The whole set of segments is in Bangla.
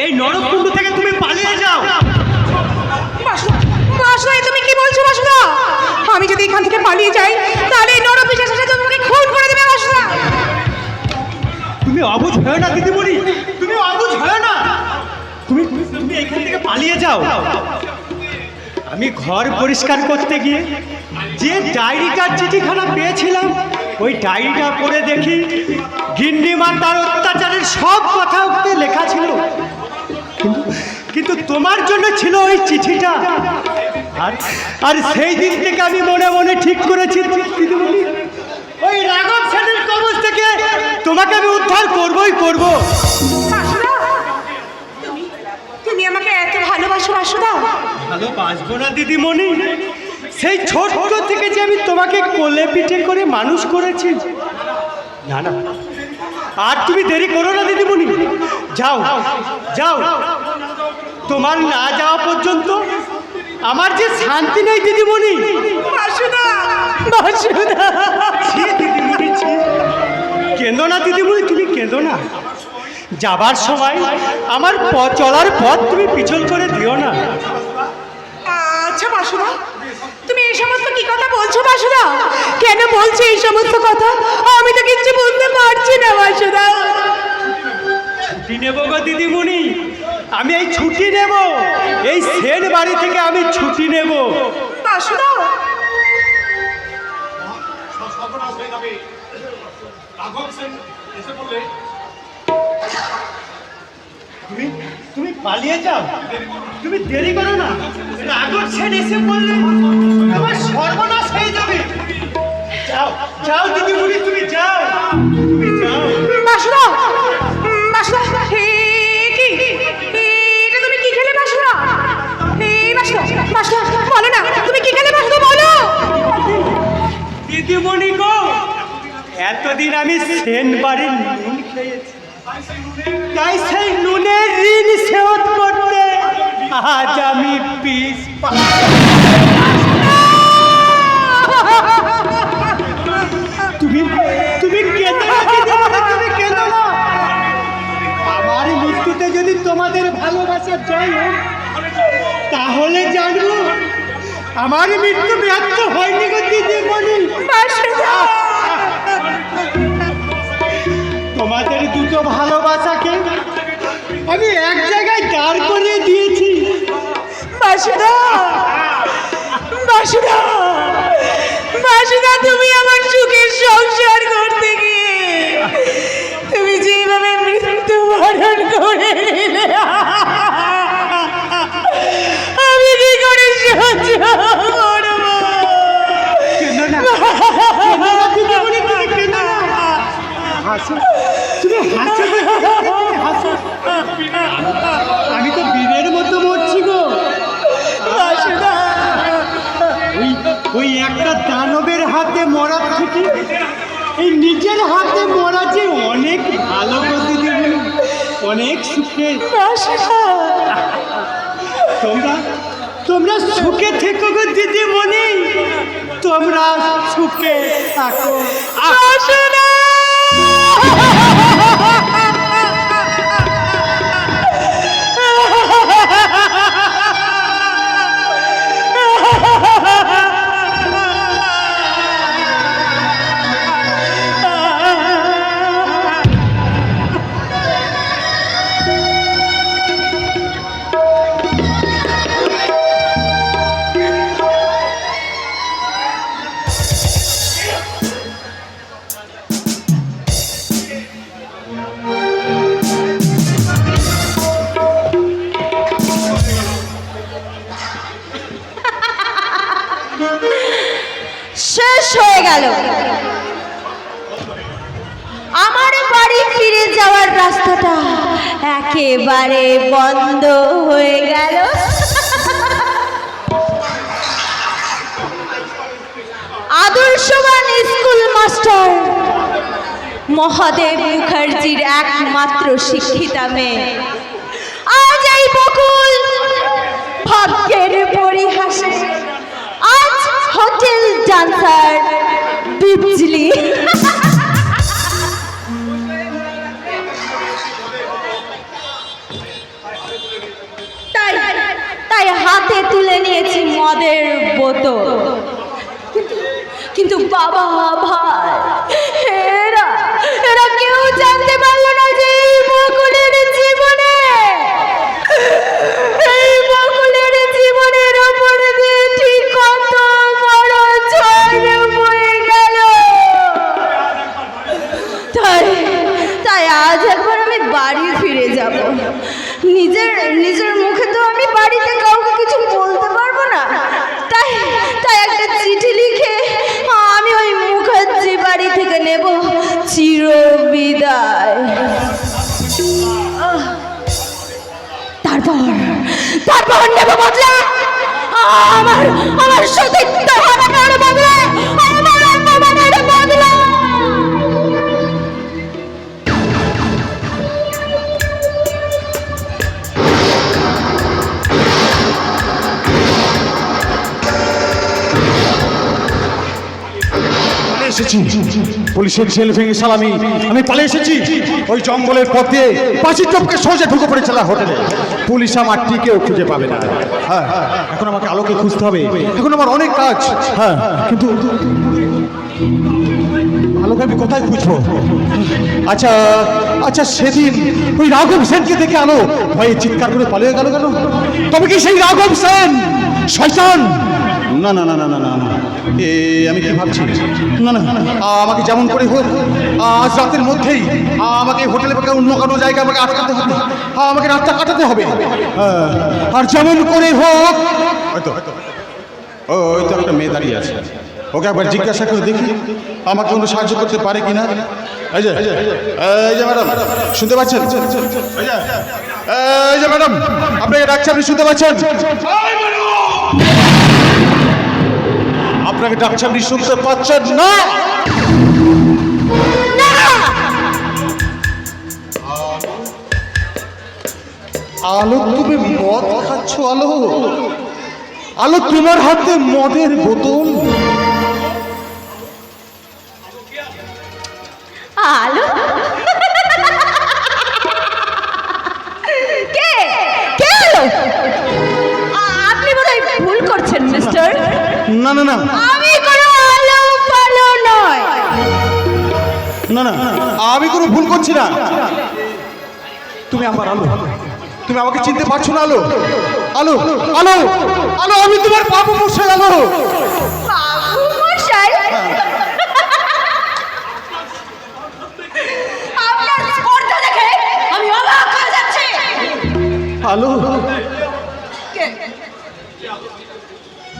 এই নরককুণ্ড থেকে তুমি পালিয়ে যাও। বাসুদা, তুমি কি বলছো বাসুদা? আমি যদি এখান থেকে পালিয়ে যাই তাহলে এই নরপিশাচ এসে তোমাকে খুন করে দেবে বাসুদা। তুমি অবুঝ হয়ে না দিদিমণি, তুমি অবুঝ হয়ে না। তুমি তুমি এখান থেকে পালিয়ে যাও। আমি ঘর পরিষ্কার করতে গিয়ে যে ডায়েরিটার চিঠিখানা পেয়েছিলাম, ওই ডায়েরিটা পড়ে দেখি গিন্নিমা তার অত্যাচারের সব কথা ওতে লেখা ছিল। কিন্তু তোমার জন্য ছিল ওই চিঠিটা। আর সেই দিন থেকে আমি মনে মনে ঠিক করেছি দিদিমণি, ওই রাঘব সেনের কবজ থেকে তোমাকে আমি উদ্ধার করবই করব। বাসুদা, তুমি আমাকে এত ভালোবাসো বাসুদা? ভালোবাসবো না দিদিমণি? সেই ছোট্ট থেকে যে আমি তোমাকে কোলে পিঠে করে মানুষ করেছি। না না, আর তুমি দেরি করো না দিদিমণি, যাও যাও। তোমার না যাওয়া পর্যন্ত আমার যে শান্তি নেই দিদিমণি। বাসুদা, বাসুদা, ছি দিদিমণি, ছি। কেঁদো না দিদিমণি, তুমি কেঁদো না। যাবার সময় আমার চলার পথ তুমি পিছল করে দিও না। আচ্ছা বাসুদা, তুমি এই সমস্ত কি কথা বলছো বাসুদা? কেন বলছো এই সমস্ত কথা? আমি তো কিছু বুঝতে পারছি না বাসুদা। ছুটি নেব গো দিদিমণি, আমি এই ছুটি নেব। এই সেন বাড়ি থেকে আমি ছুটি নেব। বাসুদা, তুমি তুমি পালিয়ে যাও, তুমি দেরি করো না। রাঘব সেন এসে বললে আমার সর্বনাশ হয়ে যাবে। যাও যাও দিদিমণি, তুমি যাও, তুমি যাও। বাসুদা, বাসুদা, হে কি এটা তুমি কি খেলে বাসুদা? হে বাসুদা, বাসুদা বলো না, তুমি কি খেলে বাসুদা বলো? দিদিমণি গো, এতদিন আমি সেন বাড়ির নুন খেয়েছি, তাই সেই নুনের ঋণ শোধ করতে আজ আমি পিস তুমি তুমি কেঁদো না দিদিমণি, তুমি কেঁদো না। আমার মৃত্যুতে যদি তোমাদের ভালোবাসা জয় হয়, তাহলে জানবো আমার মৃত্যু ব্যর্থ হয়নি গো দিদিমণি। বাসুদা, তোমাদের দুটো ভালোবাসাকে আমি এক জায়গায় দাঁড় করিয়ে দিয়েছি। বাসুদা, বাসুদা, বাসুদা, তুমি আমার সুখের সংসার করতে গিয়ে তুমি যেভাবে মৃত্যুবরণ করে নিলে, আমি কি করে সহ্য করবো? কেঁদো না, কেঁদো না দিদিমণি, তুমি কেঁদো না। হাসো, তুমি হাসো দিদিমণি, তুমি হাসো। আমি তো বীরের মতো মরছি গো। বাসুদা, ওই একটা দানবের হাতে মরার থেকে এই নিজের হাতে মরা যে অনেক ভালো গো দিদিমণি, অনেক সুখে। বাসুদা, তোমরা তোমরা সুখে থেকো গো দিদিমণি, তোমরা সুখে থাকো। বাসুদা। শেষ হয়ে গেল আমার বাড়ি ফিরে যাওয়ার রাস্তাটা, একেবারে বন্ধ হয়ে গেল। আদর্শবান স্কুল মাস্টার মহাদেব মুখার্জির একমাত্র শিক্ষিতা মেয়ে আজ এই বকুল ভাগ্যের পরিহাসে আজ হোটেল ডান্সার বিজলি। মদের বোতল। কিন্তু বাবা ভাই এরা এরা কেউ জানতে পারলো না যে এই বকুলের জীবনের ওপর দিয়ে ঠিক কত বড় ঝড় বয়ে গেল। তাই আজ একবার আমি বাড়ি ফিরে যাব। নিজের মুখে তো আমি বাড়িতে কাউকে কিছু বলতে পারবো না। তাই একটা চিঠি লিখে আমি ওই মুখার্জি বাড়ি থেকে নেব চিরবিদায়। তারপর নেব বদলা। আমার সতীত্ব হারানোর বদলা, আমার অপমানের বদলা। এসেছি পুলিশের জেল ভেঙে সালামি আমি পালিয়ে এসেছি। ওই জঙ্গলের পথ দিয়ে পাঁচির টপকে সোজা ঢুকে পড়েছিল হোটেলে। পুলিশ আমার টিকেও খুঁজে পাবে না। হ্যাঁ, এখন আমাকে আলোকে খুঁজতে হবে। এখন আমার অনেক কাজ। হ্যাঁ, কিন্তু আলোকে আমি কোথায় খুঁজবো? আচ্ছা আচ্ছা, সেদিন ওই রাঘব সেনকে দেখে আলো ভয়ে চিৎকার করে পালিয়ে গেল কেন? তবে কি সেই রাঘব সেন শয়তান? না না না না না না, আমি কি ভাবছি? না না, আমাকে যেমন করে হোক আজ রাতের মধ্যেই আমাকে হোটেলে বা অন্য কোনো জায়গায় আমাকে আটকাতে হবে। আমাকে রাতটা কাটাতে হবে। আর যেমন করে হোক, হয়তো ওই তো একটা মেয়ে দাঁড়িয়ে আছে, ওকে একবার জিজ্ঞাসা করে দেখি আমাকে কোনো সাহায্য করতে পারে কিনা। এই যে ম্যাডাম, শুনতে পাচ্ছেন? এই যে ম্যাডাম, আপনাকে ডাকছে, আপনি শুনতে পাচ্ছেন? আপনাকে ডাকছে, আপনি শুনতে পাচ্ছেন না? আলো, তুমি মদ খাচ্ছ? আলো, আলো, তোমার হাতে মদের বোতল? আলো, কে কে আলো? আপনি বোধহয় ভুল করছেন মিস্টার। না না না, আমি কোনো আলো ফালো নয়। না না, আমি কোনো ভুল করছি না। তুমি আমার আলো, তুমি আমাকে চিনতে পারছো না? আলো, আলো, আলো, আলো, আমি তোমার বাবু মশাই। আলো, বাবু মশাই? আপনার স্পর্ধা দেখে আমি অবাক হয়ে যাচ্ছি। আলো,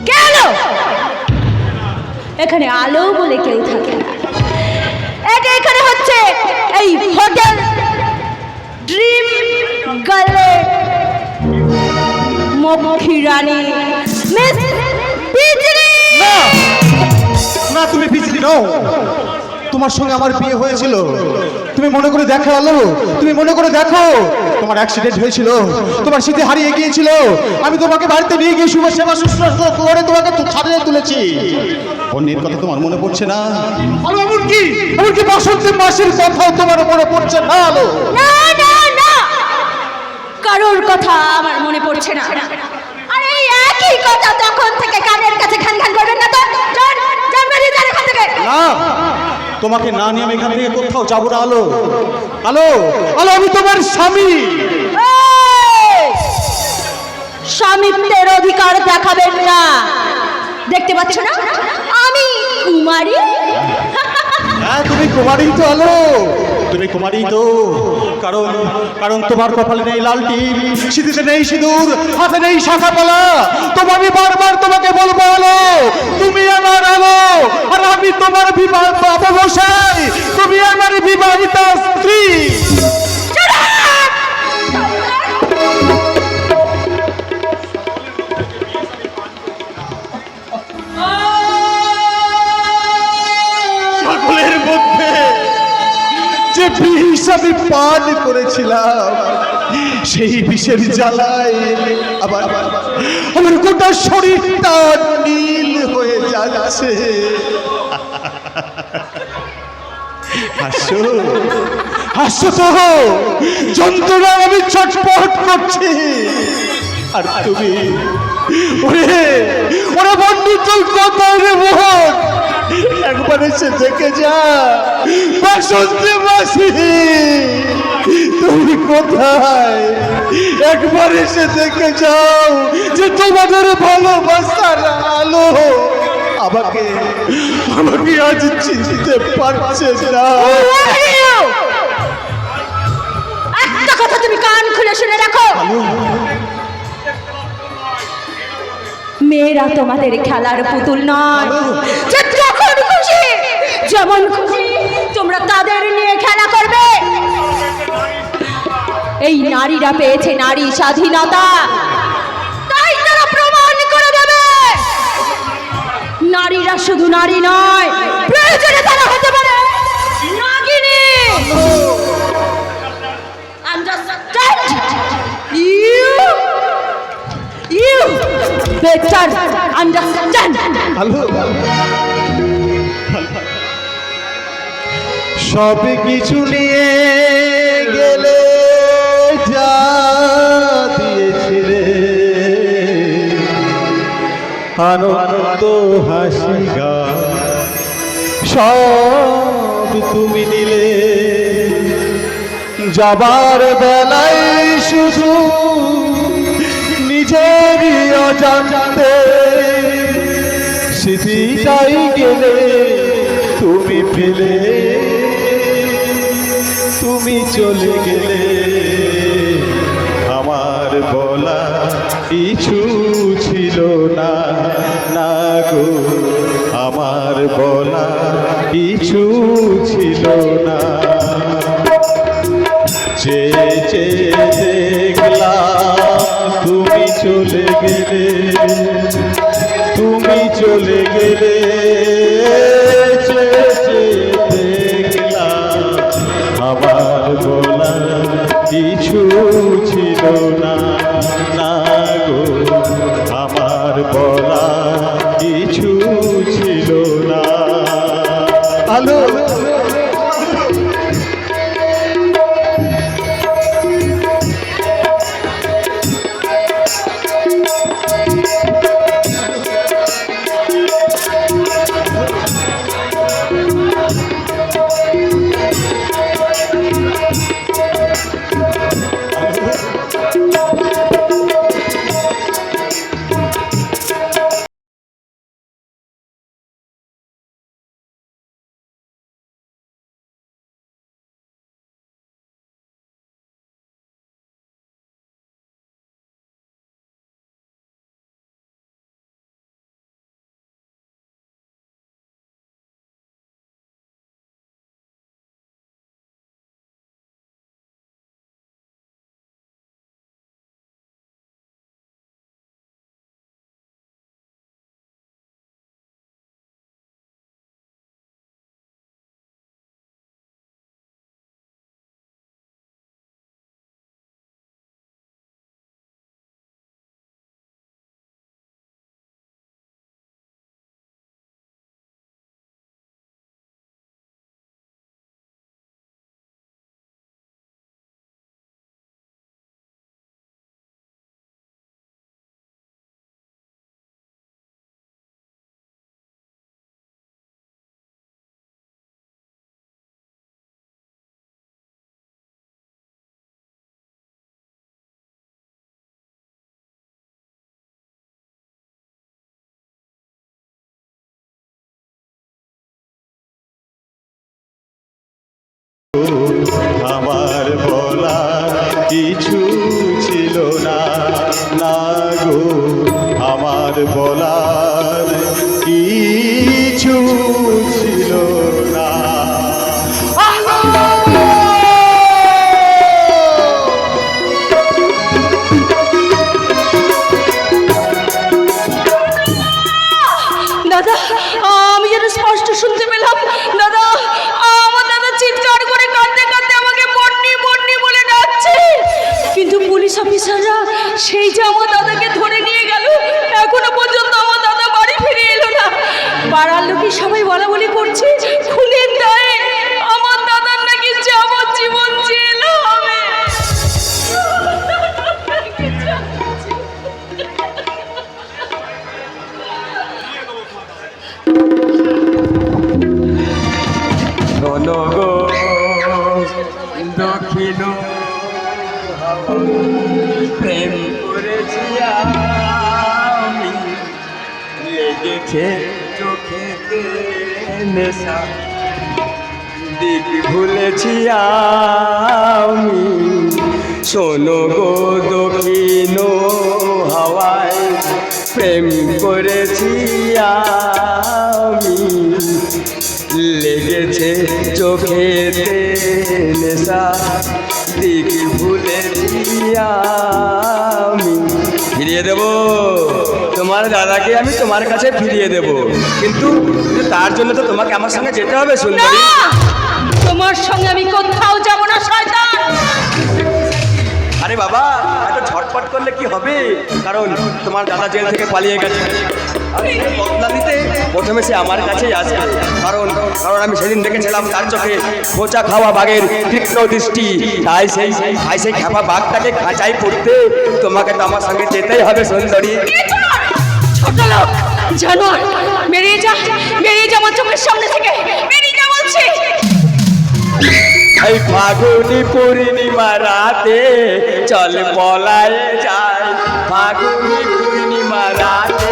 কে আলো? এখানে আলো বলে কেউ থাকে না। এটা এখানে হচ্ছে এই হোটেল ড্রিম গার্লে মক্ষী রানী মিস বিজলি। না না, তুমি বিজলি নও। তোমার সঙ্গে আমার বিয়ে হয়েছিল, তুমি মনে করে দেখো। আলো, তুমি মনে করে দেখো, তোমার অ্যাক্সিডেন্ট হয়েছিল, তোমার স্মৃতি হারিয়ে গিয়েছিল। আমি তোমাকে বাড়িতে নিয়ে গিয়ে শুভ সেবা শুশ্রূষা করে তোমাকে ছাড়িয়ে তুলেছি। অন্যের কথা তোমার মনে পড়ছে না? আলো, এমনকি বসন্তের মাসের কথাও তোমার মনে পড়ছে না? আলো, না না না, কারোর কথা আমার মনে পড়ছে না। আর এই একই কথা তখন থেকে কানের কাছে খান খান করবেন না তো। যান বেরিয়ে যান এখান থেকে। না, তোমাকে না নিয়ে আমি এখান থেকে কোথাও যাবো না। আলো, আলো, আলো, আমি তোমার স্বামী। স্বামিত্বের অধিকার দেখাবেন না। দেখতে পাচ্ছ না আমি কুমারী? হ্যাঁ, তুমি কুমারী তো। আলো, তুমি কুমারী তো। কারণ কারণ তোমার কপালে নেই লাল টিপ, সিঁথিতে নেই সিঁদুর, হাতে নেই শাখা পলা। তবু আমি বারবার তোমাকে বলবো, আলো, তুমি আমার আলো, আর আমি তোমার বাবা মশাই। তুমি আমার বিবাহিতা স্ত্রী। সকলের মধ্যে যে বিষ আমি পান করেছিলাম, সেই বিষের জ্বালায় আমার গোটা শরীরটা নীল হয়ে যাচ্ছে। হাসো, হাসো তো, যন্ত্রণা আমি ছটফট করছি। আর তুমি ওরে ওরে বন্ধু তুই কোথায় রে মোহন একবার এসে দেখে যা বাসন্তী মাসি তুমি কোথায় একবার এসে দেখে যাও যে তোমাদের ভালোবাসার আলো আমাকে আমাকে আজ চিনতে পারছে না। একটা কথা তুমি কান খুলে শুনে রাখো, মেয়েরা তোমাদের খেলার পুতুল নয় যে যখন খুশি যেমন খুশি তোমরা তাদের নিয়ে খেলা করবে। এই নারীরা পেয়েছে নারী স্বাধীনতা, তাই তারা প্রমাণ করে দেবে নারীরা শুধু নারী নয়, প্রয়োজনে তারা হতে পারে নাগিনী। Understand? You better understand. সব কিছু নিয়ে গেলে যা দিয়েছিলে আনন্দ হাসি গান সব তুমি নিলে, যাবার বেলায় শুধু নিজেরই অজান্তে স্মৃতিটাই গেলে তুমি ফেলে তুমি চলে গেলে। আমার বলা কিছু ছিল না না গো, আমার বলা কিছু ছিল না। চেয়ে চেয়ে দেখলাম তুমি চলে গেলে, তুমি চলে গেলে। চেয়ে চেয়ে দেখলাম আমার বলা কিছু ছিল না না গো, আমার বলা কিছু ছিল না। হ্যালো আমার বলা কিছু ছিল না না গো, আমার বলার কিছু ছিল না। দাদা আমি যেন স্পষ্ট শুনতে পেলাম, দাদা আমার দাদা চিৎকার করে কাঁদতে কাঁদতে আমাকে বন্নি বন্নি বলে ডাকছে, কিন্তু পুলিশ অফিসাররা সেই যে আমার দাদাকে ধরে নিয়ে গেল, এখনো পর্যন্ত আমার দাদা বাড়ি ফিরে এলো না। পাড়ার লোকে সবাই বলা বলি করছে খুনের দায়ে আমার দাদার নাকি যাবজ্জীবন জেল হবে। প্রেম করেছি আমি, লেগেছে চোখেতে নেশা, দিক ভুলেছি আমি। শোনো গো দক্ষিণ হাওয়ায়, প্রেম করেছি আমি, লেগেছে চোখেতে নেশা, দিক ভুলেছি আমি। ফিরিয়ে দেব তোমার দাদাকে, আমি তোমার কাছে ফিরিয়ে দেব, কিন্তু তার জন্য তো তোমাকে আমার সঙ্গে যেতে হবে সুন্দরী। না, তোমার সঙ্গে আমি কোথাও যাব না শয়তান। আরে বাবা, এত ছটফট করলে কি হবে? কারণ তোমার দাদা জেল থেকে পালিয়ে গেছে, আর এই বদলা নিতে প্রথমে সে আমার কাছেই আসে। কারণ কারণ আমি সেদিন দেখেছিলাম তার চোখে খোঁচা খাওয়া বাঘের তীক্ষ্ণ দৃষ্টি। তাই সেই খেপা বাঘটাকে খাঁচাই পড়তে তোমাকে তো আমার সঙ্গে যেতেই হবে সুন্দরী। ছোট লোক জানোয়ার, বেরিয়ে যা, বেরিয়ে যা আমার চোখের সামনে থেকে, বেরিয়ে যা বলছি। এই ফাগুনি পূর্ণিমা রাতে চল পলায়ে যায়, ফাগুনি পূর্ণিমা রাতে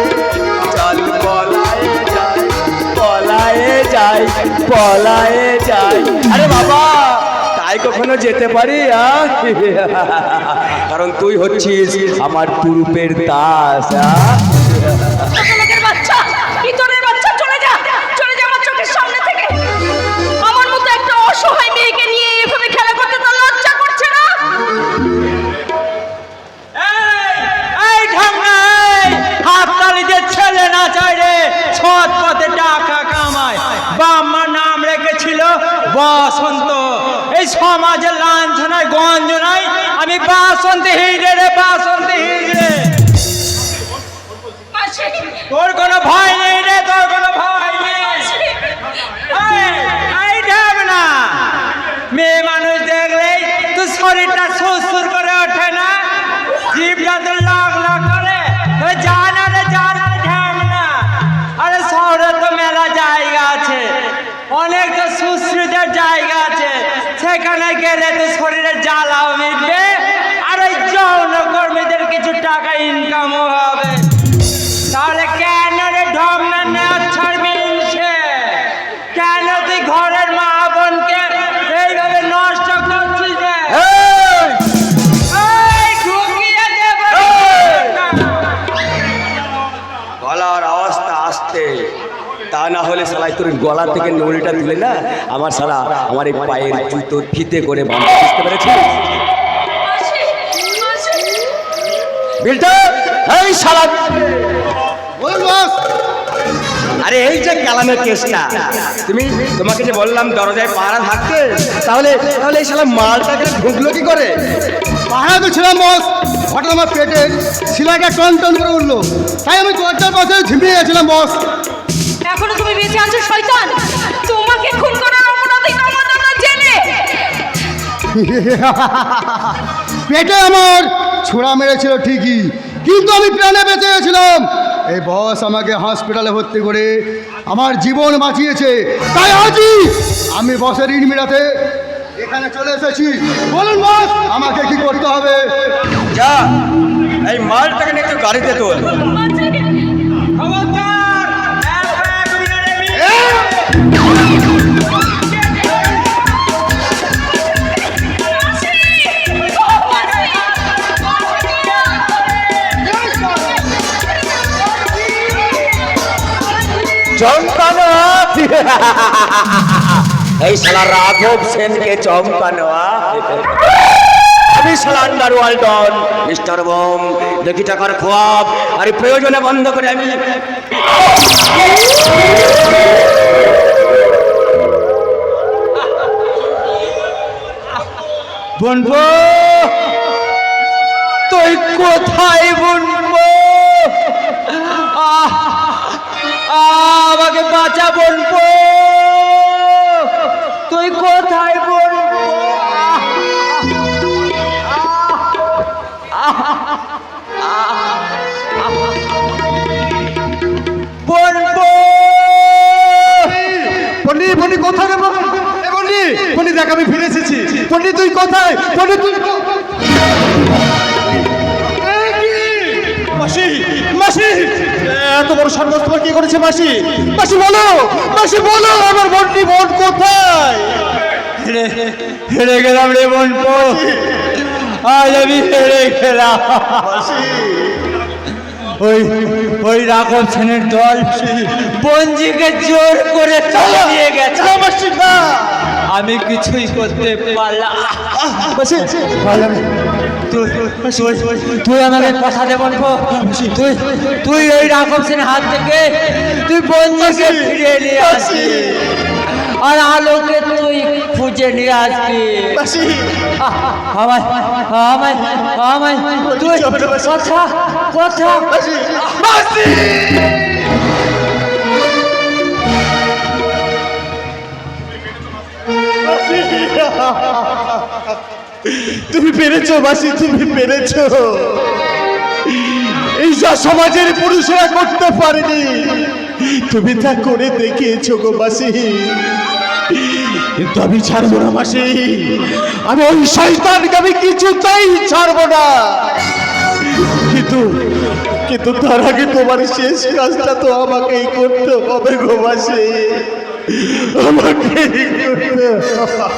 চল পলায়ে যায়, পলায়ে যায়, পলায়ে যায়। আরে বাবা, তাই কখনো যেতে পারি? কারণ তুই হচ্ছিস আমার পূর্বের দাস। ছোট লোকের বাচ্চা, ইতরের বাচ্চা, চলে যা, চলে যা আমার চোখের সামনে থেকে। আমার মতো একটা অসহায় মেয়েকে নিয়ে এভাবে খেলা করতে তোর লজ্জা করছে না? এই ঢাঙ্গা, হাততালি যে ছেলে না চাই রে, সৎ পথে টাকা কামায়। বাম্মার নাম রেখেছিল বসন্ত, এই সমাজের লাঞ্ছনায় গঞ্জনায় আমি বাসন্তী হিজড়ে রে, বাসন্তী হিজড়ে। মাসি, তোর কোনো ভয় নেই রে, তোর কোনো ভয় নেই। এই ঢাকনা, মেয়ে মানুষ দেখলেই তোর শরীরটা সুরসুর করে ওঠে না, জিভটা তো লক লক করে। জানা রে, জানা রে ঢাকনা। আরে শহরে তো মেলা জায়গা আছে, অনেক তো সুশ্রীদের জায়গা আছে, সেখানে গেলে তো শরীরের জ্বালাও মিটবে, আর ওই যৌন কর্মীদের কিছু টাকা ইনকামও হবে। তাহলে কেন রে ঢঙ্গা নেওয়া ছাড়বি সে? কেন তুই ঘরের মা বোনকে এইভাবে নষ্ট করছিস রে? এই ঢুকিয়ে দে বলি। গলার আওয়াজটা আসতে, তা না হলে শালাই তোর গলা থেকে নড়িটা তুলে না আমার শালা আমার এই পায়ের জুতোর ফিতে করে বাঁধতে, বুঝতে পেরেছিস? মাসি, মাসি। বিল্টা, এই শালা, বলুন বস। আরে এই যে কালামের কেসটা, তোমাকে যে বললাম দরজায় পাহারা থাকতে, তাহলে তাহলে এই শালা মালটাকে ঢুকলো কি করে? পাহাড়া তো ছিলাম বস, হঠাৎ আমার পেটের শিলাটা টন টন করে উঠলো, তাই আমি দরজার পাশে ঝিমিয়ে গেছিলাম বস। এখনো তুমি বেঁচে আছো শয়তান? তোমাকে খুন করার অপরাধী আমার দাদা জেলে। পেটে আমার ছোড়া মেরেছিল ঠিকই, কিন্তু আমি প্রাণে বেঁচে গেছিলাম। এই বস আমাকে হসপিটালে ভর্তি করে আমার জীবন বাঁচিয়েছে, তাই আজই আমি বসের ঋণ মেটাতে এখানে চলে এসেছি। বলুন বস, আমাকে কি করতে হবে? যা, এই মালটাকে নিয়ে একটু গাড়িতে তোল। মাসি, খবরদার, এক মিনিটে মিনিট। চমকানো, এই শালা রাঘব সেনকে চমকানো। আমি শালা আন্ডারওয়ার্ল্ড ডন মিস্টার বোম, দেখি টাকার খোয়াব, আর এই প্রয়োজনে বন্ধ করে আমি বনবো, তুই কোথায় বনবো? আমাকে বাঁচা বনবো, তুই কোথায় বনবো? বনবো, পন্ডিত পন্ডিত কোথায় রে পন্ডিত? পন্ডিত দেখ, আমি ফিরে এসেছি। পন্ডিত তুই কোথায়? পন্ডিত তুই এত বড় সর্বস্ব তোমার কে করেছে মাসি? মাসি বলো, মাসি বলো, আমার বোনটি বোন কোথায়? হেরে গেলাম রে বোন, আজ আমি হেরে গেলাম। ওই রাঘব সেনের দল বঞ্জিকে জোর করে চালিয়ে গেছে। আমি কিছুই করতে পারলাম। তুই আমাকে কথা দে বলবো, তুই ওই রাঘব সেনের হাত থেকে তুই বঞ্জিকে ফিরিয়ে নিয়ে আসবি আর আলোকে তুই খুঁজে নিয়ে আসবি। আমায় আমায় আমায় তুই কথা কথা তুমি পেরেছো মাসি, তুমি পেরেছো। এই যা সমাজের পুরুষেরা করতে পারেনি তুমি তা করে দেখিয়েছো গো মাসি। কিন্তু আমি ছাড়বো না মাসি, আমি ওই শয়তানকে আমি কিছুতেই ছাড়বো না। কিন্তু কিন্তু তার আগে তোমার শেষ কাজটা তো আমাকেই করতে হবে গো মাসি, আমাকেই করতে হবে।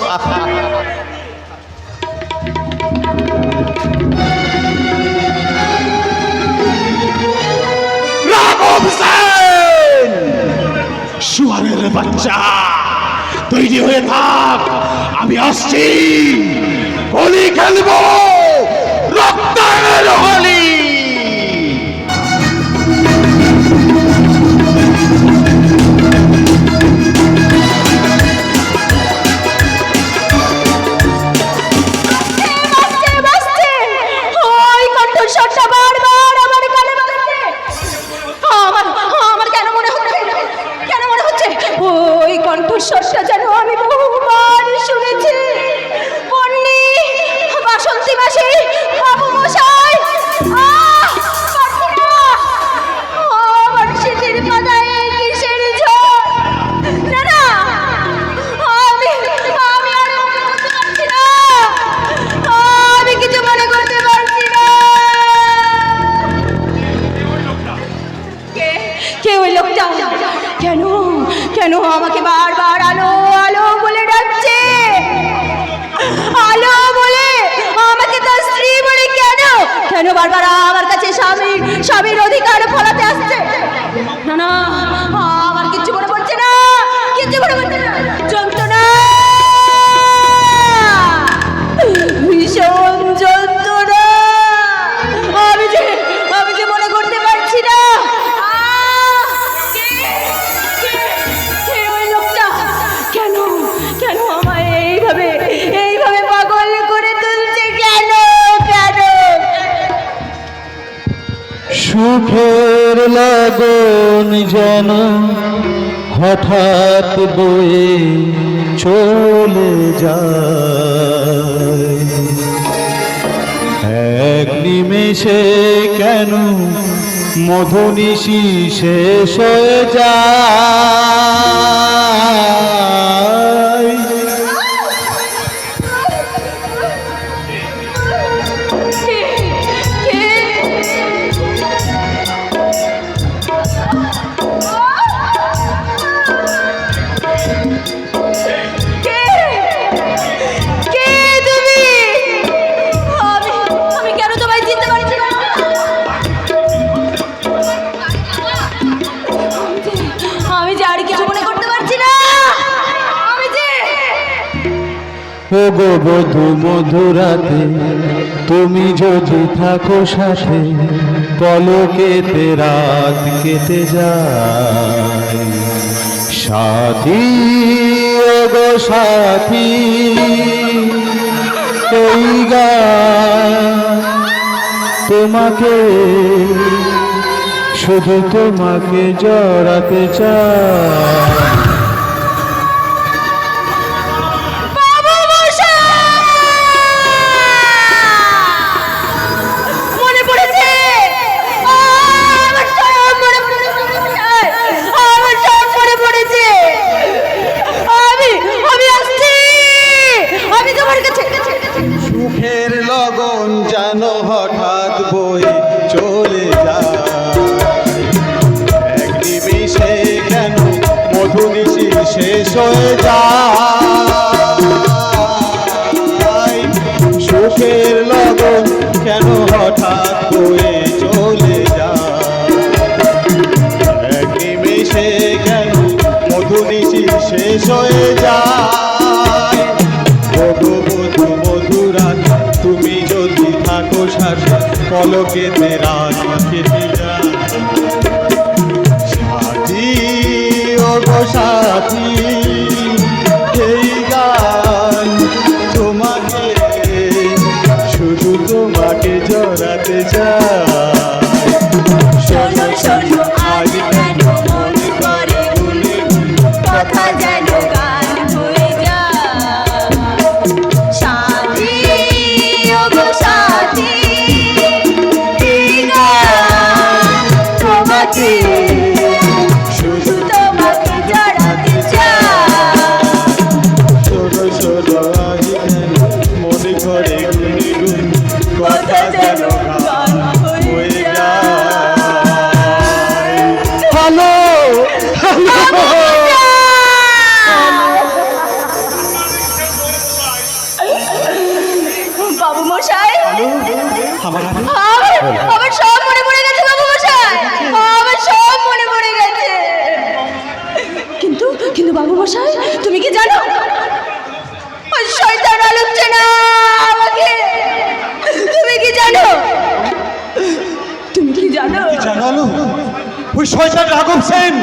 রাঘব সেন, শুয়ারের বাচ্চা, তৈরি হয়ে থাক, আমি আসছি। হোলি খেলবো, রক্তের হোলি। কণ্ঠস্বরটা যেন আমি বহুবার শুনেছি। পন্নী, বাসন্তী মাসি, বাবু মশাই, আমার শীতের পাতায় কিসের ঝড়? না না, আমি আর করতে পারছি না, আমি কিছু মনে করতে পারছি না। কে ওই লোকটা? কেন কেন আমাকে বারবার আলো আলো বলে ডাকছে? আলো বলে আমাকে তার স্ত্রী বলে কেন কেন বারবার আমার কাছে স্বামীর অধিকার ফলাতে আসছে? না না, আমার কিচ্ছু মনে পড়ছে না, কিচ্ছু মনে পড়ছে না। যন্ত্রণা, ভীষণ যন্ত্রণা, আমি যে মনে করতে পারছি না। কেন আমায় এইভাবে পাগল করে তুলছে? কেন কেন? সুখের লাগন যেন হঠাৎ বয়ে চলে যায়, এক নিমেষে কেন মধুনিশি শেষ হয়ে যায়। আমি কেন তোমায় চিনতে পারছি না? আমি যে আর কিছু মনে করতে পারছি না। আমি যে ও গো বধূ মধুরাতে তুমি যদি থাকো সাথে, পলকেতে রাত কেটে যায়। সাথী ও গো সাথী, এই গান তোমাকে, শুধু তোমাকে জড়াতে চায়। মনে পড়েছে, আমার সব মনে পড়েছে। আমি আসছি, আমি তোমার কাছে। সুখের লগন যেন হঠাৎ বয়ে চলে যায়, হয়ে যায়, সুখের লগন কেন হঠাৎ হয়ে চলে যায়, এক নিমেষে কেন মধুনিশি শেষ হয়ে যায়। মধু মধু মধুরাত তুমি যদি থাকো সাথে, পলকেতে রাত কেটে যায়। সাথী ও গো সাথী, এই গান তোমাকে, শুধু তোমাকে জড়াতে চাই। শোনো শোনো আজ কেন মন করে গুনে কথা যেন গান হয়ে যায়। সাথী ও গো সাথী, এই গান তোমাকে, শুধু তোমাকে জড়াতে চাই। শোনো শোনো আজ কেন মনে করে গুনে গুনে কথা যেন গান হয়ে যায়। হ্যালো বাবু মশাই, আমার আমার সব মনে পড়ে গেছে বাবু মশাই, আমার সব মনে পড়ে গেছে। কিন্তু কিন্তু বাবু মশাই, তুমি কি জানো ওই শয়তান আলোচনা আমাকে, তুমি কি জানো, তুমি কি জানো? জানালো ওই শয়তান রাঘব সেন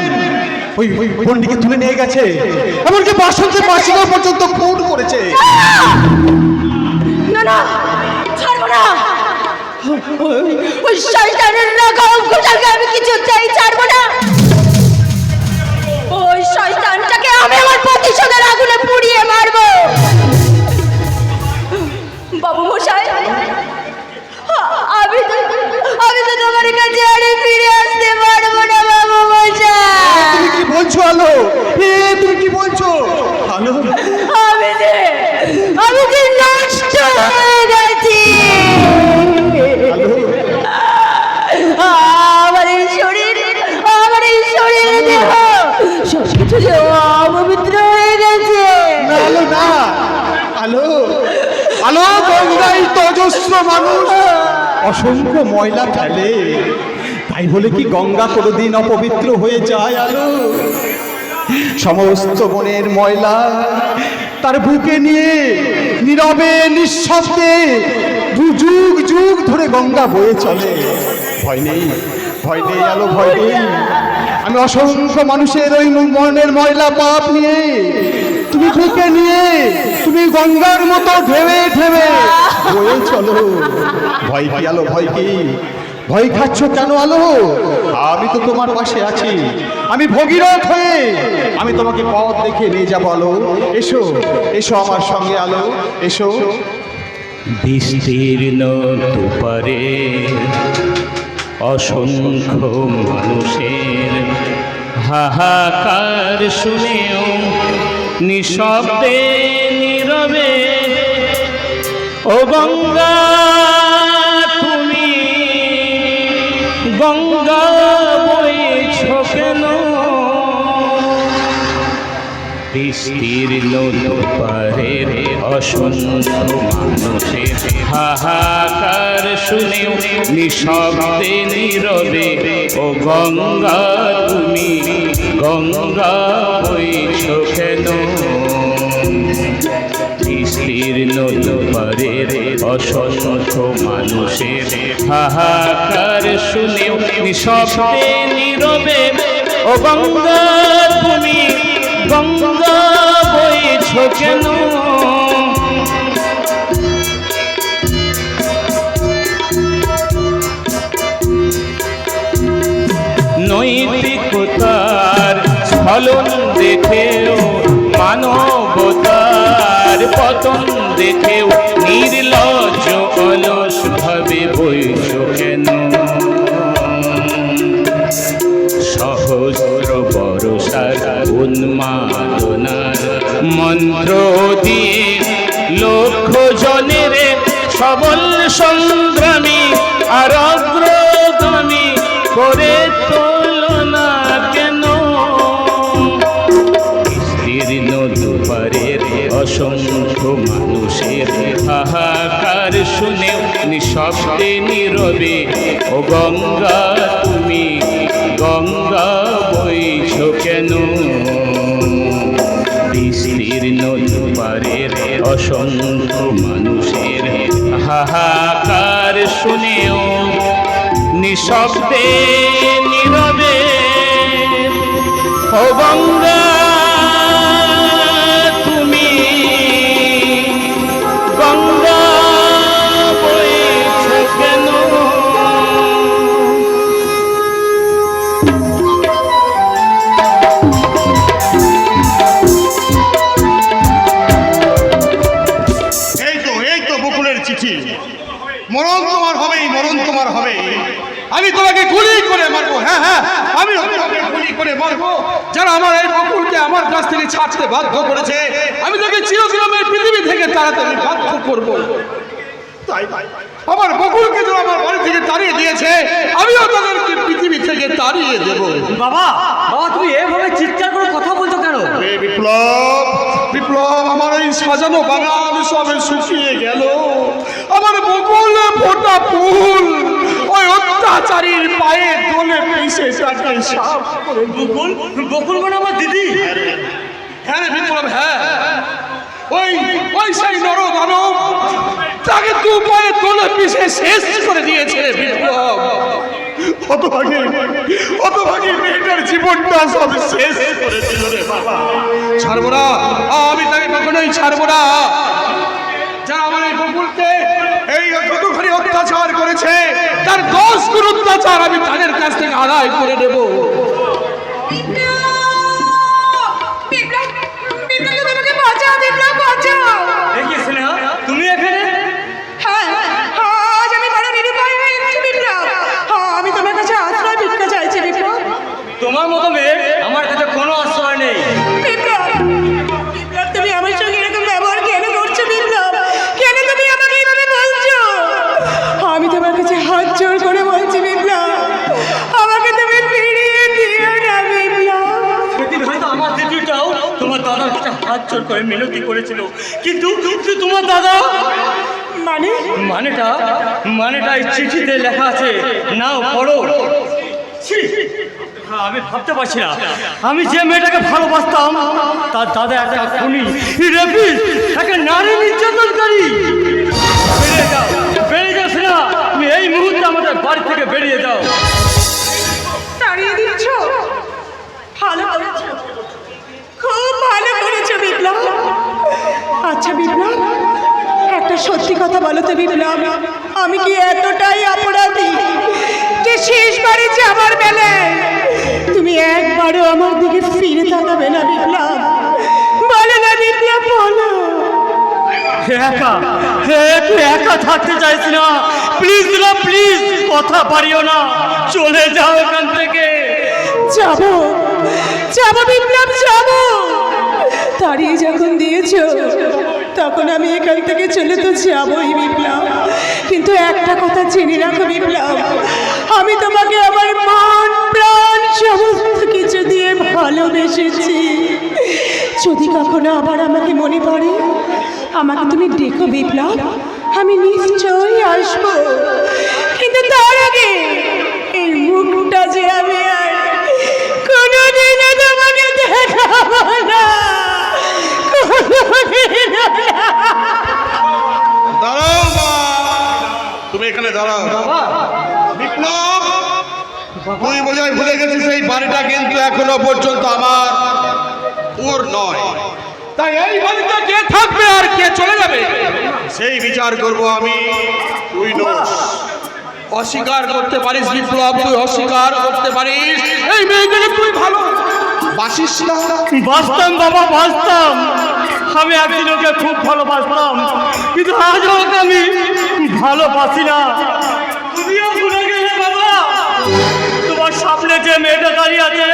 ওই পণ্ডিতকে তুলে নিয়ে গেছে, এমনকি বাসন্তী পাঁচিল পর্যন্ত খুন করেছে। না না, ছাড়বো না, ওই শয়তানের রাঘব ঘোষালকে আমি কিছুতেই ছাড়বো না। ওই শয়তানটাকে আমি আমার প্রতিশোধের আগুনে পুড়িয়ে মারবো। বাবু মশাই, আমি তো তোমার কাছে আর ফিরে আসতে পারবো না বাবু মশাই। তুমি কি বলছো আলো? তুমি কি বলছো আলো? আমি যে নষ্ট হয়ে গেছি। আমার এই শরীর দেহ সবকিছু যে অপবিত্র হয়ে গেছে। না আলো, না আলো, আলো গঙ্গায় তো অজস্র মানুষ অসংখ্য ময়লা ফেলে, তাই বলে কি গঙ্গা কোনোদিন অপবিত্র হয়ে যায় আলো? সমস্ত বনের ময়লা তার বুকে নিয়ে নীরবে নিঃশব্দে যুগ যুগ ধরে গঙ্গা বয়ে চলে। ভয় নেই, ভয় নেই আলো, ভয় নেই। আমি অসংখ্য মানুষের ওই মনের ময়লা পাপ নিয়ে তুমি বুকে নিয়ে তুমি গঙ্গার মতো ঢেবে ঢেবে বয়ে চলো। ভয় কি আলো, ভয় কি? ভয় খাচ্ছ কেন আলো? আমি তো তোমার পাশে আছি, আমি ভগীরথ হয়ে আমি তোমাকে পথ দেখে নিয়ে যাবো আলো। এসো এসো আমার সঙ্গে আলো, এসো। বিস্তীর্ণ দুপারে অসংখ্য মানুষের হাহাকার শুনেও নিঃশব্দে নীরবে ও গঙ্গা তুমি গঙ্গা বইছ কেন? বিস্তীর্ণ দুপারের অসংখ্য মানুষের হাহাকার শুনেও নিঃশব্দে নীরবে ও গঙ্গা তুমি গঙ্গা বইছ কেন? বিস্তীর্ণ দুপারের অসংখ্য মানুষের হাহাকার শুনেও নিঃশব্দে নীরবে ও গঙ্গা তুমি গঙ্গা বইছ কেন? নৈতিকতার স্খলন দেখেও মানবতার পতন দেখেও নির্লজ্জ অলস ভাবে বইছ কেন? সহস্র বরষার উন্মাদনার মন্ত্র দিয়ে লক্ষ জনের সবল সংগ্রামী আর অগ্রগামী করে তুলনা কেন? বিস্তীর্ণ নিঃশব্দে নীরবে ও গঙ্গা তুমি গঙ্গা বইছ কেন বিস্তীর্ণ দুপারের অসংখ্য মানুষের হাহাকার শুনেও নিঃশব্দে নীরবে ও গঙ্গা তুমি গঙ্গা বইছ কেন এই তো বকুলের চিঠি। মরণ তোমার হবেই, মরণ তোমার হবে। আমি তোমাকে গুলি করে মারবো। হ্যাঁ হ্যাঁ, আমি তোমাকে গুলি করে মারবো। যারা আমার এই বকুলকে আমার কাছ থেকে ছাড়তে বাধ্য করেছে, আমি তাকে চিরদিনের পৃথিবী থেকে তাড়াতে আমি বাধ্য করবো। তাই আমার বকুলকে যারা আমার বাড়ি থেকে তাড়িয়ে দিয়েছে, আমিও তাদেরকে পৃথিবী থেকে তাড়িয়ে দেব। বাবা বাবা তুমি এভাবে চিৎকার করে কথা বলছো কেন? বিপ্লব, বিপ্লব, আমার এই সাজানো বাগান সবে শুকিয়ে গেল। আমার বকুল ফোটা ফুল ওই অত্যাচারীর পায়ে দোলে পিষে তাকে সাফ করে বকুল বকুল মানে আমার দিদি। হ্যাঁ রে বিপ্লব, হ্যাঁ, ওই ওই সেই নরদানব তাকে দু পায়ে দোলে পিষে শেষ করে দিয়েছে রে বিপ্লব। হতভাগী মেয়েটার জীবনটা সব শেষ করে দিল রে বাবা। ছাড়বো না, আমি তাকে কখনোই ছাড়বো না। যারা আমার এই বকুলকে এই যতখানি অত্যাচার করেছে, তার 10 গুণ অত্যাচার আমি তাদের কাছ থেকে আদায় করে দেব। তুমি এখানে? আজ আমি বড় নিরুপায় হয়ে গেছি বিপ্লব। আমি তোমার কাছে আশ্রয় ভিক্ষা চাইছি বিপ্লব। তোমার মতো মেয়ে আমার কাছে কোনো আশ্রয় নেই। বিপ্লব, বিপ্লব, তুমি আমার সঙ্গে এরকম ব্যবহার কেন করছো বিপ্লব? কেন তুমি আমাকে এইভাবে বলছো? আমি তোমার কাছে হাত জোড় করে বলছি বিপ্লব, আমাকে তুমি ফিরিয়ে দিও না বিপ্লব। সেদিন হয়তো আমার দিদিটাও তোমার দাদার কাছে হাত জোড় করে মিনতি করেছিল, কিন্তু তোমার দাদা মানেটা এই চিঠিতে লেখা আছে, নাও পড়ো। ছি, আমি ভাবতে পারছি না, আমি যে মেয়েটাকে ভালোবাসতাম তার দাদা একটা খুনি, রেপিস্ট, একটা নারী নির্যাতনকারী। বেরিয়ে যাও, বেরিয়ে যাও না, তুমি এই মুহূর্তে আমাদের বাড়ি থেকে বেরিয়ে যাও। তাড়িয়ে দিচ্ছ? ভালো করেছো, খুব ভালো করেছো বিপ্লব। আচ্ছা বিপ্লব, একটা সত্যি কথা বলো তো বিপ্লব, আমি কি এতটাই অপরাধী যে শেষবারে যাবার বেলায় তুমি একবারও আমার দিকে ফিরে তাকাবে না বিপ্লব? বলো না বিপ্লব, বলো। একা থাকতে চাইছি না, প্লিজ না, প্লিজ কথা পারিও না, চলে যাও এখান থেকে। যাবো যাবো বিপ্লব, যাবো। তাড়িয়ে যখন দিয়েছো তখন আমি এখান থেকে চলে তো যাবোই বিপ্লব, কিন্তু একটা কথা জেনে রাখো বিপ্লব, আমি তোমাকে আমার মন প্রাণ সমস্ত কিছু দিয়ে ভালোবেসেছি। যদি কখনো আবার আমাকে মনে পড়ে, আমাকে তুমি ডেকো বিপ্লব, আমি নিশ্চয়ই আসবো। কিন্তু তার আগে এই মুখটা যে আমি আর কোনোদিনও তোমাকে দেখাবো না, কোনোদিনও না। দাঁড়াও মা, তুমি এখানে দাঁড়াও। বিপ্লব, তুই বোঝাই ভুলে গেছিস এই বাড়িটা কিন্তু এখনো পর্যন্ত আমার ওর নয়। তাই এই বাড়িতে কে থাকবে আর কে চলে যাবে সেই বিচার করব আমি। তুই নোস অস্বীকার করতে পারিস বিপ্লব, তুই অস্বীকার করতে পারিস এই মেয়েকে তুই ভালো বাসিস না? বাসতাম বাবা, বাসতাম। আমি একদিন ওকে খুব ভালোবাসতাম, কিন্তু আজ ওকে আমি ভালোবাসি না। তুমিও ভুলে গেলে বাবা, তোমার সামনে যে মেয়েটা দাঁড়িয়ে আছে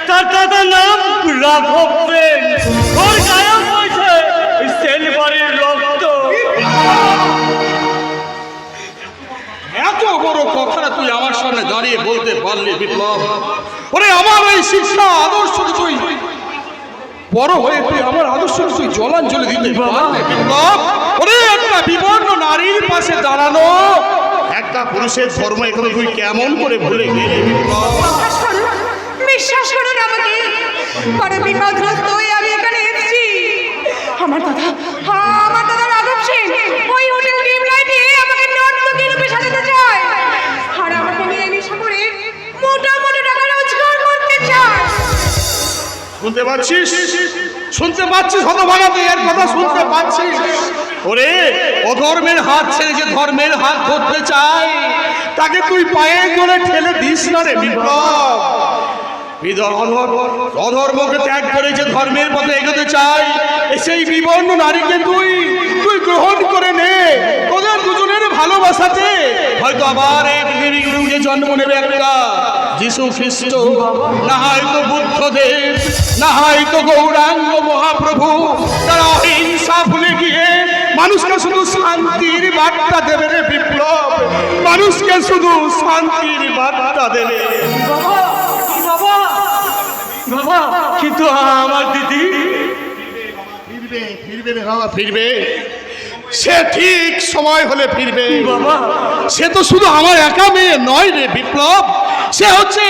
তার দাদার নাম রাঘব সেন। ওর গায়ে হয়েছে সেন বাড়ির রক্ত। এত বড় কথাটা তুই আমার সামনে দাঁড়িয়ে বলতে পারলি বিপ্লব? ওরে আমার এই শিক্ষা আদর্শ তুই বড় হয়ে তুই আমার আদর্শ তুই জলাঞ্জলি দিতে পারলি বিপ্লব? ওরে একটা বিবর্ণ নারীর পাশে দাঁড়ানো একটা পুরুষের ধর্ম এখানে তুই কেমন করে ভুলে গেলি বিপ্লব? বিশ্বাস করুন আমাকে, বড় বিপদগ্রস্ত হয়ে আমি এখানে এসেছি। আমার দাদা রাঘব সেন ওই হোটেল ডিমলাইটে আমাকে নর্তকী রূপে সাজাতে চায়, আর আমাকে নিয়ে নেশা করে মোটা মোটা টাকা রোজগার করতে চায়। শুনতে পাচ্ছিস? শুনতে পাচ্ছিস? হতভাগা তুই এর কথা শুনতে পাচ্ছিস? ওরে অধর্মের হাত ছেড়ে যে ধর্মের হাত ধরতে চায় তাকে তুই পায়ে করে ঠেলে দিস না রে বিপ্লব। অধর্মকে ত্যাগ করে যে ধর্মের পথে এগোতে চাই সেই বিবর্ণ নারীকে তুই গ্রহণ করে নে। তোদের দুজনের ভালোবাসাতে হয়তো আবার এই পৃথিবীতে জন্ম নেবে একটা যিশু খ্রিস্ট, না হয়তো বুদ্ধদেব, না হয়তো গৌরাঙ্গ মহাপ্রভু। তারা অহিংসা ভুলে গিয়ে মানুষকে শুধু শান্তির বার্তা দেবে রে বিপ্লব, মানুষকে শুধু শান্তির বার্তা দেবে। বাবা, কিন্তু আমার দিদি ফিরবে রে বাবা, ফিরবে। সে ঠিক সময় হলে ফিরবে বাবা। সে তো শুধু আমার একা মেয়ে নয় রে বিপ্লব, সে হচ্ছে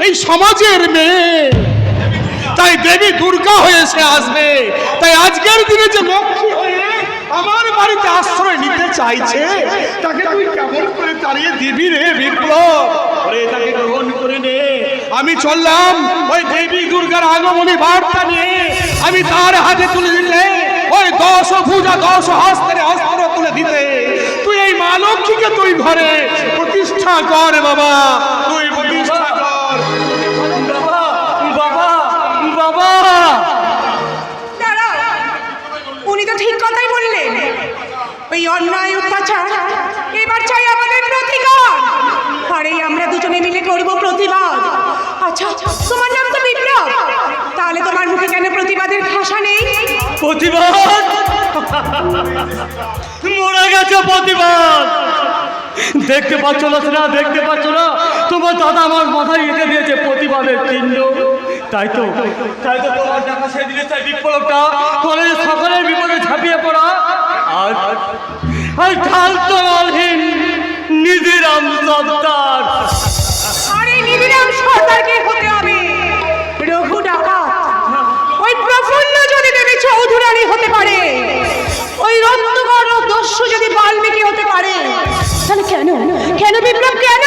এই সমাজের মেয়ে। তাই দেবী দুর্গা হয়ে সে আসবে। তাই আজকের দিনে যে লক্ষ্মী হয়ে আমার বাড়িতে আশ্রয় নিতে চাইছে তাকে তুই কেমন করে তাড়িয়ে দিবি রে বিপ্লব? ওরে তাকে গ্রহণ করে নে। আমি চললাম ওই দেবী দুর্গার আগমনী বার্তা নিয়ে, আমি তার হাতে তুলে দিলে ওই 10 ভুজা 10 হস্তের অস্ত্র তুলে দিতে তুই এই মা লক্ষ্মীকে তুই ঘরে প্রতিষ্ঠা কর বাবা, তুই প্রতিষ্ঠা কর। বাবা, বাবা, দাঁড়াও, উনি তো ঠিক কথাই বললেন। ওই অন্যায় অত্যাচার এবার চাই আমাদের প্রতিকার, আর এই আমরা দুজনে মিলে করব প্রতিবাদ। আচ্ছা, তোমার নাম তো বিপ্লব, তাহলে তোমার মুখে কেন প্রতিবাদের ভাষা নেই? প্রতিবাদ মরে গেছে প্রতিবাদ। দেখতে পাচ্ছ না সেনা, দেখতে পাচ্ছ না তোমার দাদা আমার মাথায় এঁকে দিয়েছে প্রতিবাদের চিহ্ন। তাই তো তোমার দেখা সেই দিনে তাই বিপ্লবটা করে সকলের বিপদে ঝাঁপিয়ে পড়া আর ঢাল তো মালহীন নিধিরাম সর্দার। আরে নিধিরাম সর্দারকে হতে হবে রঘু ডাকাত, ওই প্রফুল্ল যদি দেবী চৌধুরানী হতে পারে, ওই রত্নকর দস্যু যদি বাল্মীকি হতে পারে, তাহলে কেন বিপ্লব, কেন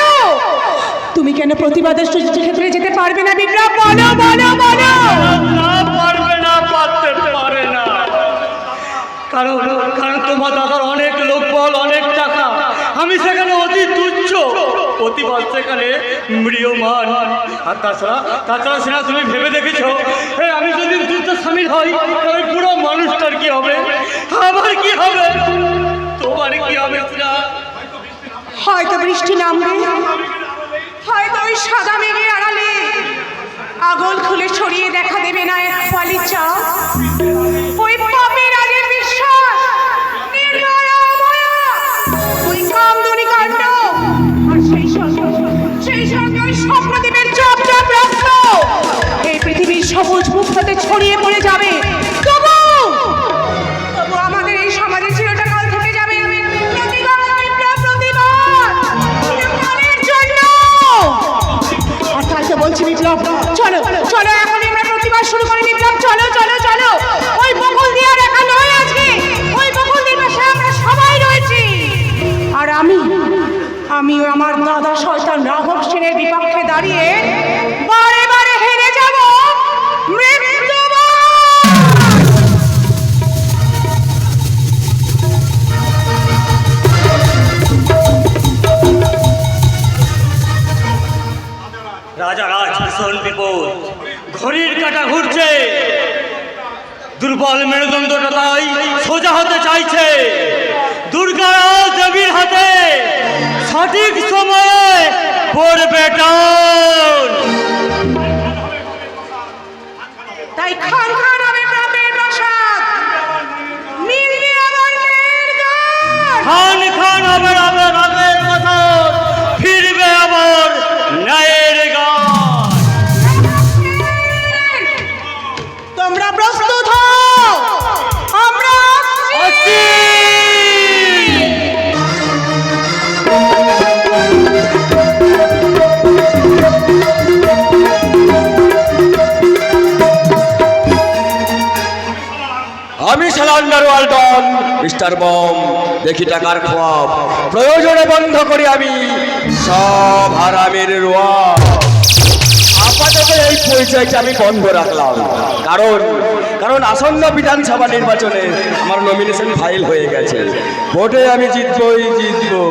তুমি কেন প্রতিবাদের ক্ষেত্রে যেতে পারবে না বিপ্লব? বলো বলো বলো। না, পারবে না, পারতে পারে না। কারণ তোমার দাদার অনেক লোকবল, অনেক টাকা, আমি সেখানে অতি তুচ্ছ, প্রতিবাদ সেখানে মৃয়মান। আর তাছাড়া সেনা তুমি ভেবে দেখেছো আমি যদি যুদ্ধে সামিল হই তাহলে পুরো মানুষটার কি হবে, আমার কি হবে, তোমার কি হবে সেনা? হয়তো বৃষ্টি নামবে, হয়তো ওই সাদা মেঘের আড়ালে আগল খুলে ছড়িয়ে দেখা দেবে না এক ফালি চাঁদ। ওই পাপের আগে বিশ্বাস, নির্দয়া মায়া, ওই কামদুনি কাণ্ড, আর সেই সঙ্গে ওই স্বপ্নদ্বীপের জপ জপ রক্ত এই পৃথিবীর সবুজ মুক্তাতে ছড়িয়ে পড়ে যাবে। তবু আমাদের এই সমাজে চিরকাল থেকে যাবে প্রতিবাদ, বিপ্লব, প্রতিবাদ প্রাণের জন্য। আর তাই তো বলছি বিপ্লব, চলো চলো এখন আমরা প্রতিবাদ শুরু করি বিপ্লব, চলো চলো চলো। ওই বকুল দিয়ার একা নয় আজকে, ওই বকুল দিয়ার পাশে আমরা সবাই রয়েছি। আর আমি আমার দাদা শয়তান রাঘব সেনের বিপক্ষে দাঁড়িয়ে বারে বারে হেরে যাব মৃত্যুবান। রাজা ভীষণ বিপদ, ঘড়ির কাঁটা ঘুরছে, দুর্বল মেরুদণ্ডটা তাই সোজা হতে চাইছে। দুর্গা দেবীর হাতে সঠিক সময়ে পড়বে টান। তাই খান খান হবে প্রাপের প্রসাদ, মিলবে আবার ন্যায়ের গান। খান খান হবে রাবের কথা, ফিরবে আবার ন্যায়ের গান। তোমরা প্রস্তুত হও, আমরা আসছি। নারওয়াল ডন মিস্টার বম, দেখি টাকার খোয়াব, প্রয়োজনে বন্ধ করি আমি সব হারামের রোয়া। আপাতত এই পরিচয়টা আমি বন্ধ রাখলাম, কারণ কারণ আসন্ন বিধানসভা নির্বাচনে আমার নমিনেশন ফাইল হয়ে গেছে। ভোটে আমি জিতবই জিতবো।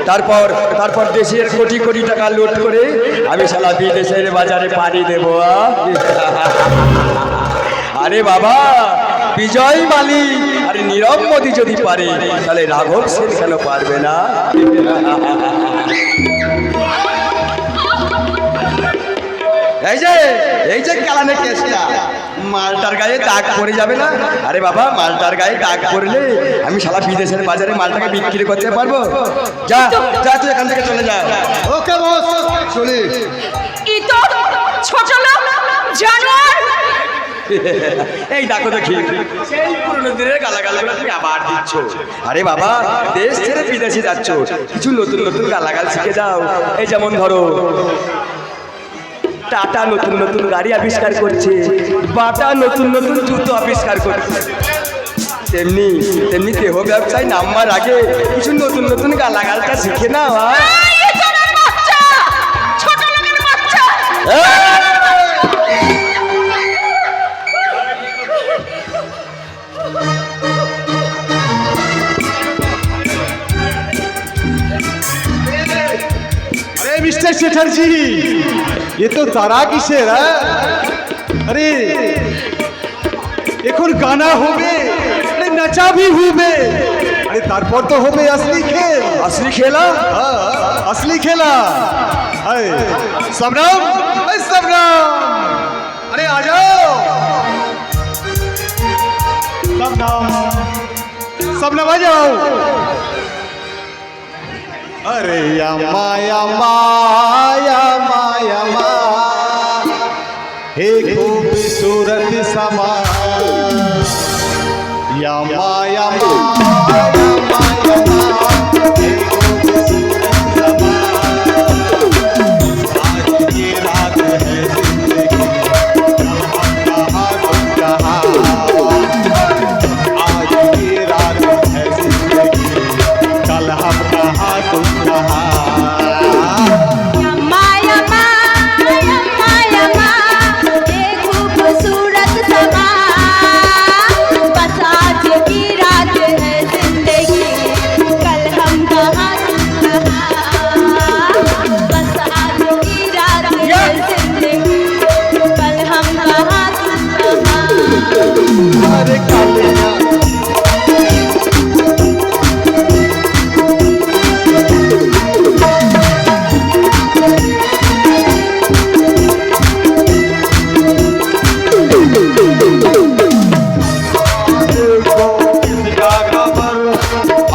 তারপর তারপর দেশের কোটি কোটি টাকা লুট করে আমি শালা বিদেশের বাজারে পাড়ি দেবো। আরে বাবা, বিজয় মালিক আর নীরব মোদী যদি পারে, তাহলে রাঘব সেন কেন পারবে না? এই যে কালানে কেসটা, মালটার গায়ে দাগ পড়ে যাবে না? আরে বাবা, মালটার গায়ে দাগ পড়লে আমি শালা বিদেশের বাজারে মালটাকে বিক্রি করতে পারবো। যা যা, তুই এখান থেকে চলে যা। ওকে বস, চলি। ইতো ছোট লোক জানোয়ার। এই দেখো দেখি, সেই পুরনো দিনের গালাগালগুলো তুমি আবার দিচ্ছ। আরে বাবা, দেশ ছেড়ে বিদেশে যাচ্ছ, কিছু নতুন নতুন গালাগাল শিখে যাও। এই যেমন ধরো, টাটা নতুন নতুন গাড়ি আবিষ্কার করছে, বাটা নতুন নতুন জুতো আবিষ্কার করছে, তেমনি তেমনি দেহ ব্যবসায় নামবার আগে কিছু নতুন নতুন গালাগালটা শিখে নাও। ছোট লোকের বাচ্চা। अरे मिस्टर चटर्जी, ये तो तारा किसेर है? अरे এখন গানা হবে, আরে নাচা भी হবে, আরে তারপর তো হবে असली खेल। असली खेला? हाँ, असली खेला। अरे सबनम, अरे सबनम, अरे आ जाओ। सबनम, सबनम आ जाओ। अरे यम्मा यम्मा यम्मा यम्मा, हे खूबसूरत समा, यम्मा यम्मा यम्मा यम्मा, हे खूबसूरत समा। आज ये रात है जिंदगी, कहाँ तुम कहाँ, आज ये रात है जिंदगी, कल हम कहाँ तुम कहाँ। यम्मा यम्मा यम्मा यम्मा, ये खूबसूरत समा, बस आज की रात है जिंदगी, कल हम कहाँ तुम कहाँ, बस आज की रात है जिंदगी, कल हम कहाँ तुम कहाँ। अरे कालिया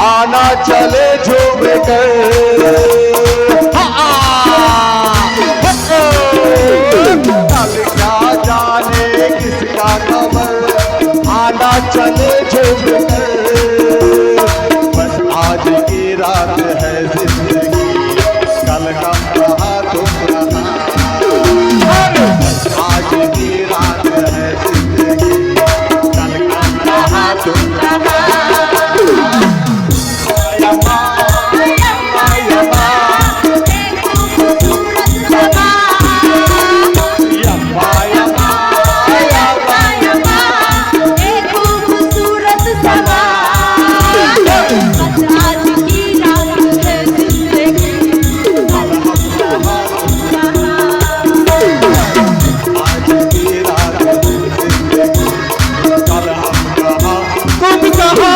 आना चले झूम कर, कल क्या जाने किसका खबर, आना चले झूम कर, बस आज की रात है जिंदगी, कल हम कहाँ तुम कहाँ, बस आज की रात है जिंदगी, कल हम कहाँ तुम कहाँ। यम्मा यम्मा यम्मा, खूबसूरत समा, यम्मा यम्मा यम्मा यम्मा, एक खूबसूरत समा, बस आज की रात है जिंदगी, कल हम कहाँ तुम कहाँ। आज की रात है जिंदगी, कल हम कहाँ तुम कहाँ।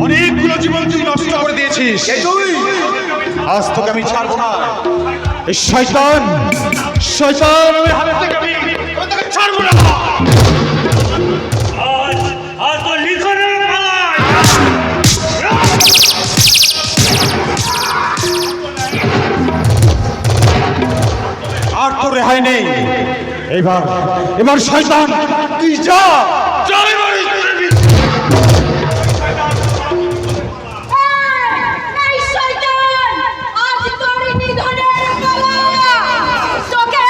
অনেকগুলো জীবন তুই নষ্ট করে দিয়েছিস, আজ তোকে আমি ছাড়বো না। এই শয়তান শয়তান আমি হাত থেকে আমি তোকে ছাড়বো না। আজ তো লিখনের পালায়। আর তো রেহাই নেই। এবার এবার শয়তান তুই যা। এই শয়তান, আজ তোর নিধনের পালা, তোকে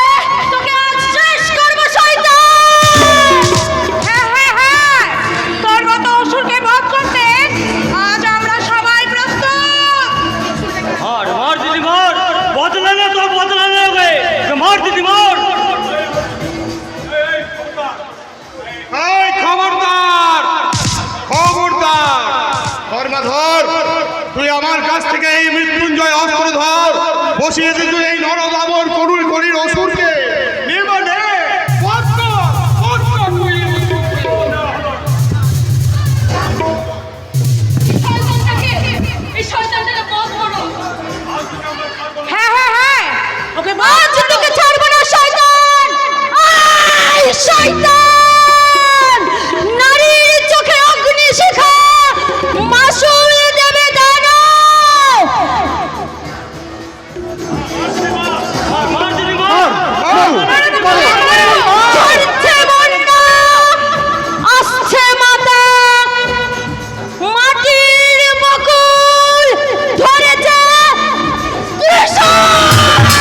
এই মৃত্যুঞ্জয় অস্ত্র ধর, বসিয়ে দিত এই নরদাবর করুণ করির অসুরকে। হ্যাঁ হ্যাঁ হ্যাঁ ওকে আজ তোকে ছাড়বো না শয়তান। আয় শয়তান।